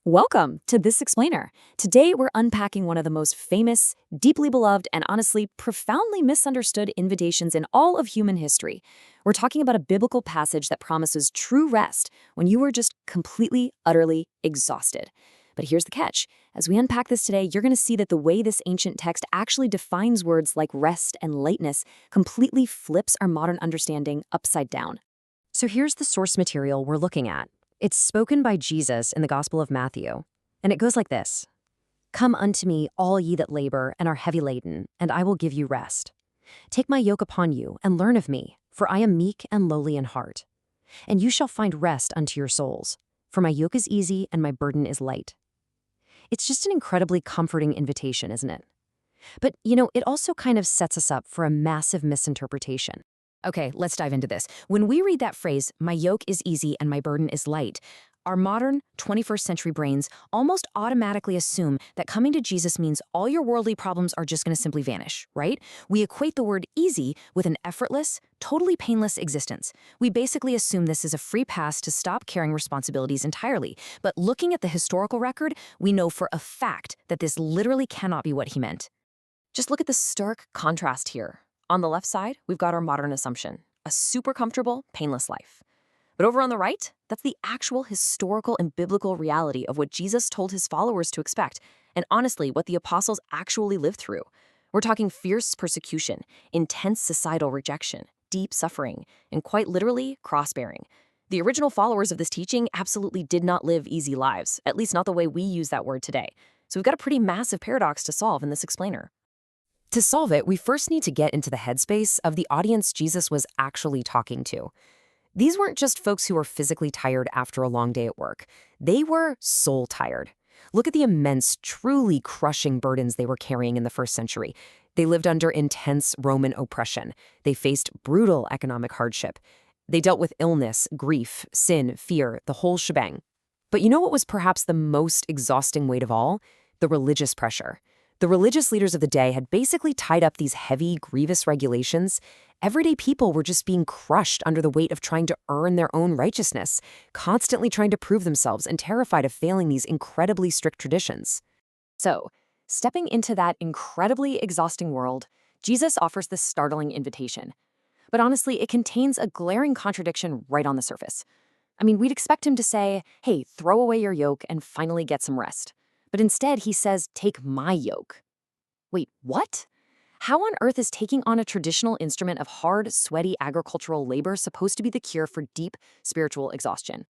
Welcome to This Explainer. Today, we're unpacking one of the most famous, deeply beloved, and honestly, profoundly misunderstood invitations in all of human history. We're talking about a biblical passage that promises true rest when you are just completely, utterly exhausted. But here's the catch. As we unpack this today, you're going to see that the way this ancient text actually defines words like rest and lightness completely flips our modern understanding upside down. So here's the source material we're looking at. It's spoken by Jesus in the Gospel of Matthew, and it goes like this. Come unto me, all ye that labor and are heavy laden, and I will give you rest. Take my yoke upon you, and learn of me, for I am meek and lowly in heart. And you shall find rest unto your souls, for my yoke is easy and my burden is light. It's just an incredibly comforting invitation, isn't it? But, it also kind of sets us up for a massive misinterpretation. Okay, let's dive into this. When we read that phrase, my yoke is easy and my burden is light, our modern 21st century brains almost automatically assume that coming to Jesus means all your worldly problems are just going to simply vanish, right? We equate the word easy with an effortless, totally painless existence. We basically assume this is a free pass to stop carrying responsibilities entirely. But looking at the historical record, we know for a fact that this literally cannot be what he meant. Just look at the stark contrast here. On the left side, we've got our modern assumption, a super comfortable, painless life. But over on the right, that's the actual historical and biblical reality of what Jesus told his followers to expect, and honestly, what the apostles actually lived through. We're talking fierce persecution, intense societal rejection, deep suffering, and quite literally, cross-bearing. The original followers of this teaching absolutely did not live easy lives, at least not the way we use that word today. So we've got a pretty massive paradox to solve in this explainer. To solve it, we first need to get into the headspace of the audience Jesus was actually talking to. These weren't just folks who were physically tired after a long day at work. They were soul tired. Look at the immense, truly crushing burdens they were carrying in the first century. They lived under intense Roman oppression. They faced brutal economic hardship. They dealt with illness, grief, sin, fear, the whole shebang. But you know what was perhaps the most exhausting weight of all? The religious pressure. The religious leaders of the day had basically tied up these heavy, grievous regulations. Everyday people were just being crushed under the weight of trying to earn their own righteousness, constantly trying to prove themselves and terrified of failing these incredibly strict traditions. So, stepping into that incredibly exhausting world, Jesus offers this startling invitation. But honestly, it contains a glaring contradiction right on the surface. I mean, we'd expect him to say, hey, throw away your yoke and finally get some rest. But instead, he says, take my yoke. Wait, what? How on earth is taking on a traditional instrument of hard, sweaty agricultural labor supposed to be the cure for deep spiritual exhaustion?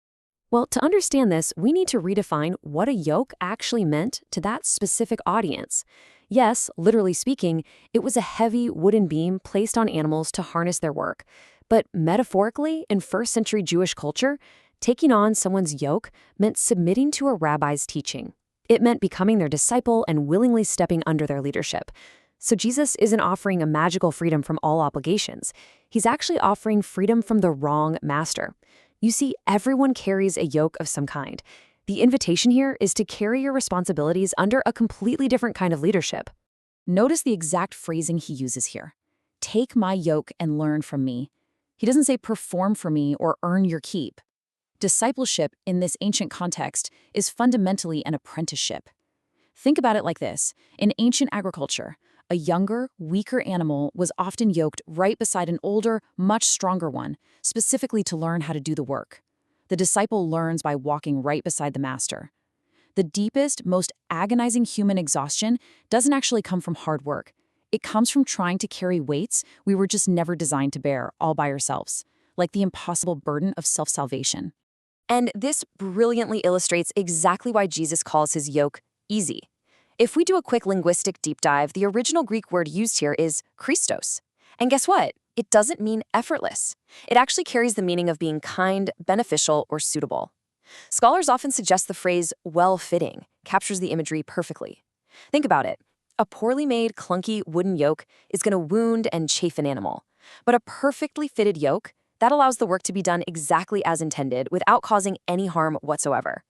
Well, to understand this, we need to redefine what a yoke actually meant to that specific audience. Yes, literally speaking, it was a heavy wooden beam placed on animals to harness their work. But metaphorically, in first century Jewish culture, taking on someone's yoke meant submitting to a rabbi's teaching. It meant becoming their disciple and willingly stepping under their leadership. So Jesus isn't offering a magical freedom from all obligations. He's actually offering freedom from the wrong master. You see, everyone carries a yoke of some kind. The invitation here is to carry your responsibilities under a completely different kind of leadership. Notice the exact phrasing he uses here. Take my yoke and learn from me. He doesn't say perform for me or earn your keep. Discipleship, in this ancient context, is fundamentally an apprenticeship. Think about it like this. In ancient agriculture, a younger, weaker animal was often yoked right beside an older, much stronger one, specifically to learn how to do the work. The disciple learns by walking right beside the master. The deepest, most agonizing human exhaustion doesn't actually come from hard work. It comes from trying to carry weights we were just never designed to bear all by ourselves, like the impossible burden of self-salvation. And this brilliantly illustrates exactly why Jesus calls his yoke easy. If we do a quick linguistic deep dive, the original Greek word used here is Christos. And guess what? It doesn't mean effortless. It actually carries the meaning of being kind, beneficial, or suitable. Scholars often suggest the phrase well-fitting captures the imagery perfectly. Think about it. A poorly made, clunky wooden yoke is going to wound and chafe an animal. But a perfectly fitted yoke, that allows the work to be done exactly as intended without causing any harm whatsoever.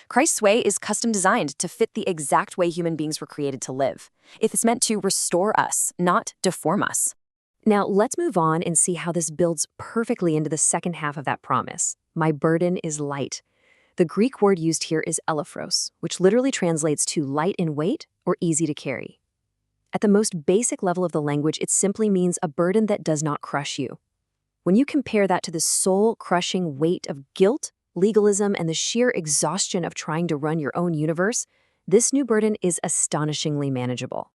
Christ's way is custom designed to fit the exact way human beings were created to live. It's meant to restore us, not deform us. Now, let's move on and see how this builds perfectly into the second half of that promise. My burden is light. The Greek word used here is elephros, which literally translates to light in weight or easy to carry. At the most basic level of the language, it simply means a burden that does not crush you. When you compare that to the soul-crushing weight of guilt, legalism, and the sheer exhaustion of trying to run your own universe, this new burden is astonishingly manageable.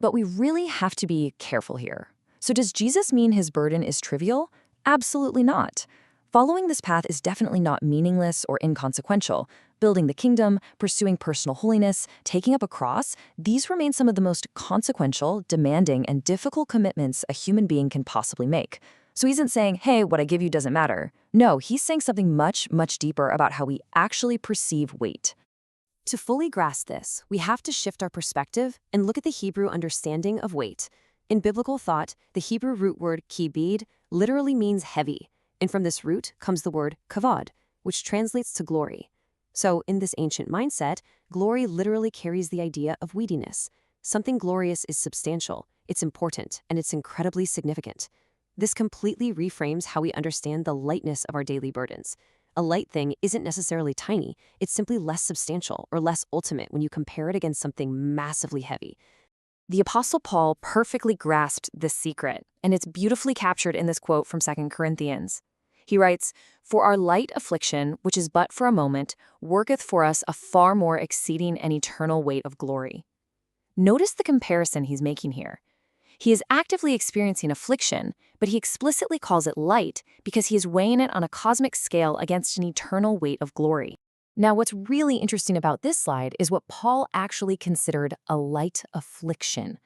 But we really have to be careful here. So does Jesus mean his burden is trivial? Absolutely not. Following this path is definitely not meaningless or inconsequential. Building the kingdom, pursuing personal holiness, taking up a cross, these remain some of the most consequential, demanding, and difficult commitments a human being can possibly make. So he isn't saying, hey, what I give you doesn't matter. No, he's saying something much, much deeper about how we actually perceive weight. To fully grasp this, we have to shift our perspective and look at the Hebrew understanding of weight. In biblical thought, the Hebrew root word kibid literally means heavy, and from this root comes the word kavod, which translates to glory. So in this ancient mindset, glory literally carries the idea of weightiness. Something glorious is substantial, it's important, and it's incredibly significant. This completely reframes how we understand the lightness of our daily burdens. A light thing isn't necessarily tiny, it's simply less substantial or less ultimate when you compare it against something massively heavy. The Apostle Paul perfectly grasped this secret, and it's beautifully captured in this quote from 2 Corinthians. He writes, "For our light affliction, which is but for a moment, worketh for us a far more exceeding and eternal weight of glory." Notice the comparison he's making here. He is actively experiencing affliction, but he explicitly calls it light because he is weighing it on a cosmic scale against an eternal weight of glory. Now, what's really interesting about this slide is what Paul actually considered a light affliction.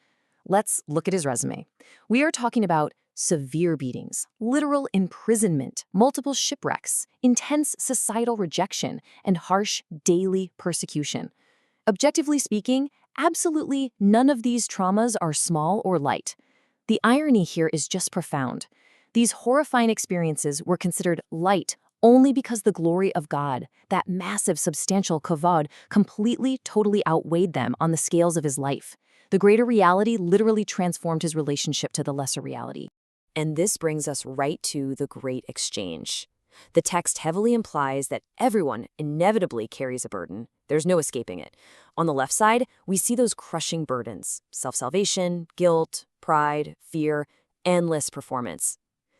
Let's look at his resume. We are talking about severe beatings, literal imprisonment, multiple shipwrecks, intense societal rejection, and harsh daily persecution. Objectively speaking, absolutely none of these traumas are small or light. The irony here is just profound. These horrifying experiences were considered light only because the glory of God, that massive, substantial kavod, completely, totally outweighed them on the scales of his life. The greater reality literally transformed his relationship to the lesser reality. And this brings us right to the great exchange. The text heavily implies that everyone inevitably carries a burden. There's no escaping it. On the left side, we see those crushing burdens: self-salvation, guilt, pride, fear, endless performance.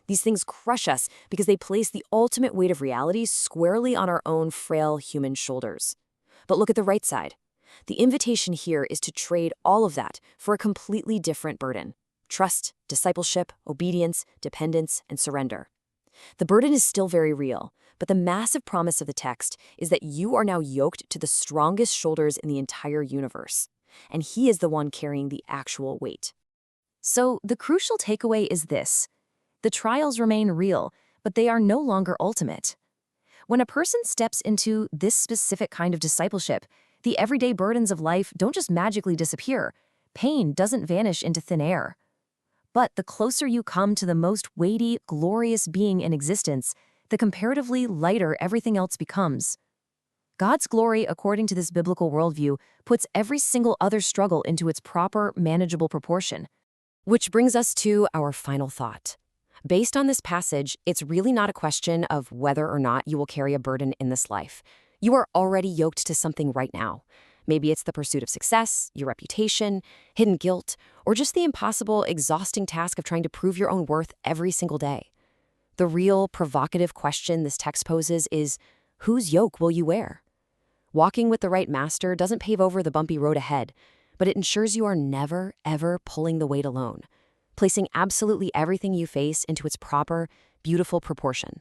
These things crush us because they place the ultimate weight of reality squarely on our own frail human shoulders. But look at the right side. The invitation here is to trade all of that for a completely different burden: trust, discipleship, obedience, dependence, and surrender. The burden is still very real, but the massive promise of the text is that you are now yoked to the strongest shoulders in the entire universe, and he is the one carrying the actual weight. So the crucial takeaway is this: the trials remain real, but they are no longer ultimate. When a person steps into this specific kind of discipleship, the everyday burdens of life don't just magically disappear. Pain doesn't vanish into thin air. But the closer you come to the most weighty, glorious being in existence, the comparatively lighter everything else becomes. God's glory, according to this biblical worldview, puts every single other struggle into its proper, manageable proportion. Which brings us to our final thought. Based on this passage, it's really not a question of whether or not you will carry a burden in this life. You are already yoked to something right now. Maybe it's the pursuit of success, your reputation, hidden guilt, or just the impossible, exhausting task of trying to prove your own worth every single day. The real, provocative question this text poses is, whose yoke will you wear? Walking with the right master doesn't pave over the bumpy road ahead, but it ensures you are never, ever pulling the weight alone, placing absolutely everything you face into its proper, beautiful proportion.